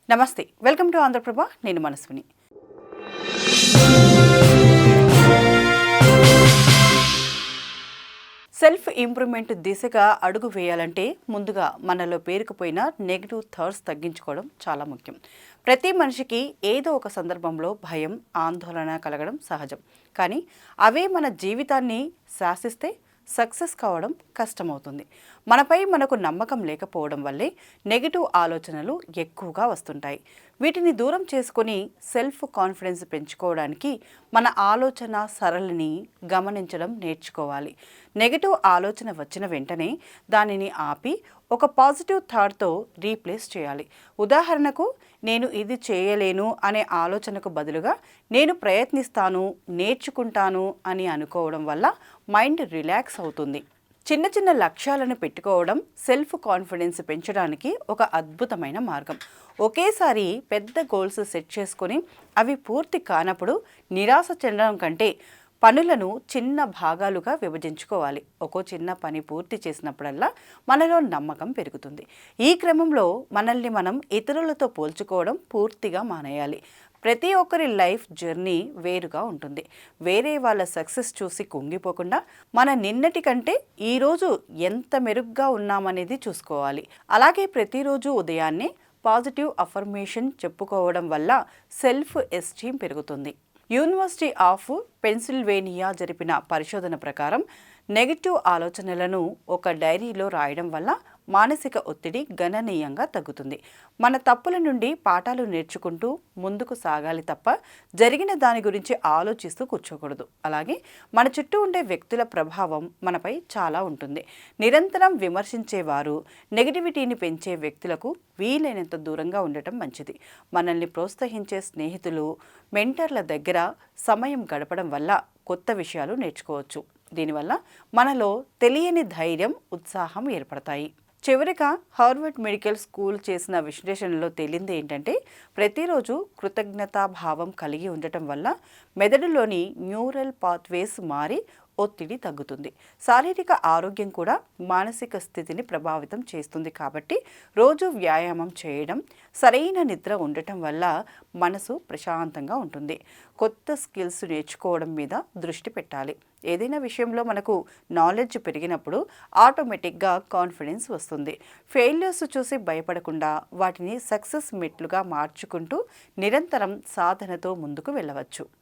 నమస్తే, welcome to Andhraprabha. నేను Manaswini. Self improvement దిశగా అడుగు వేయాలంటే ముందుగా మనలో పేరుకుపోయిన నెగిటివ్ థాట్స్ తగ్గించుకోవడం చాలా ముఖ్యం. ప్రతి మనిషికి ఏదో ఒక సందర్భంలో భయం, ఆందోళన కలగడం సహజం. కానీ అవే మన జీవితాన్ని శాసిస్తే సక్సెస్ కావడం కష్టమవుతుంది. మనపై మనకు నమ్మకం లేకపోవడం వల్లే నెగిటివ్ ఆలోచనలు ఎక్కువగా వస్తుంటాయి. వీటిని దూరం చేసుకొని సెల్ఫ్ కాన్ఫిడెన్స్ పెంచుకోవడానికి మన ఆలోచన సరళిని గమనించడం నేర్చుకోవాలి. నెగిటివ్ ఆలోచన వచ్చిన వెంటనే దానిని ఆపి ఒక పాజిటివ్ థాట్తో రీప్లేస్ చేయాలి. ఉదాహరణకు, నేను ఇది చేయలేను అనే ఆలోచనకు బదులుగా నేను ప్రయత్నిస్తాను, నేర్చుకుంటాను అని అనుకోవడం వల్ల మైండ్ రిలాక్స్ అవుతుంది. చిన్న చిన్న లక్ష్యాలను పెట్టుకోవడం సెల్ఫ్ కాన్ఫిడెన్స్ పెంచడానికి ఒక అద్భుతమైన మార్గం. ఒకేసారి పెద్ద గోల్స్ సెట్ చేసుకొని అవి పూర్తి కానప్పుడు నిరాశ చెందడం కంటే పనులను చిన్న భాగాలుగా విభజించుకోవాలి. ఒక్కో చిన్న పని పూర్తి చేసినప్పుడల్లా మనలో నమ్మకం పెరుగుతుంది. ఈ క్రమంలో మనల్ని మనం ఇతరులతో పోల్చుకోవడం పూర్తిగా మానేయాలి. ప్రతి ఒక్కరి లైఫ్ జర్నీ వేరుగా ఉంటుంది. వేరే వాళ్ళ సక్సెస్ చూసి కుంగిపోకుండా మన నిన్నటి కంటే ఈరోజు ఎంత మెరుగ్గా ఉన్నామనేది చూసుకోవాలి. అలాగే ప్రతిరోజు ఉదయాన్నే పాజిటివ్ అఫర్మేషన్ చెప్పుకోవడం వల్ల సెల్ఫ్ ఎస్టీమ్ పెరుగుతుంది. యూనివర్సిటీ ఆఫ్ పెన్సిల్వేనియా జరిపిన పరిశోధన ప్రకారం నెగిటివ్ ఆలోచనలను ఒక డైరీలో రాయడం వల్ల మానసిక ఒత్తిడి గణనీయంగా తగ్గుతుంది. మన తప్పుల నుండి పాఠాలు నేర్చుకుంటూ ముందుకు సాగాలి తప్ప జరిగిన దాని గురించి ఆలోచిస్తూ కూర్చోకూడదు. అలాగే మన చుట్టూ ఉండే వ్యక్తుల ప్రభావం మనపై చాలా ఉంటుంది. నిరంతరం విమర్శించేవారు, నెగిటివిటీని పెంచే వ్యక్తులకు వీలైనంత దూరంగా ఉండటం మంచిది. మనల్ని ప్రోత్సహించే స్నేహితులు, మెంటర్ల దగ్గర సమయం గడపడం వల్ల కొత్త విషయాలు నేర్చుకోవచ్చు. దీనివల్ల మనలో తెలియని ధైర్యం, ఉత్సాహం ఏర్పడతాయి. చివరిగా హార్వర్డ్ మెడికల్ స్కూల్ చేసిన విశ్లేషణలో తేలింది ఏంటంటే, ప్రతిరోజు కృతజ్ఞతాభావం కలిగి ఉండటం వల్ల మెదడులోని న్యూరల్ పాత్వేస్ మారి ఒత్తిడి తగ్గుతుంది. శారీరక ఆరోగ్యం కూడా మానసిక స్థితిని ప్రభావితం చేస్తుంది. కాబట్టి రోజు వ్యాయామం చేయడం, సరైన నిద్ర ఉండటం వల్ల మనసు ప్రశాంతంగా ఉంటుంది. కొత్త స్కిల్స్ నేర్చుకోవడం మీద దృష్టి పెట్టాలి. ఏదైనా విషయంలో మనకు నాలెడ్జ్ పెరిగినప్పుడు ఆటోమేటిక్గా కాన్ఫిడెన్స్ వస్తుంది. ఫెయిల్యూర్స్ చూసి భయపడకుండా వాటిని సక్సెస్ మెట్లుగా మార్చుకుంటూ నిరంతరం సాధనతో ముందుకు వెళ్ళవచ్చు.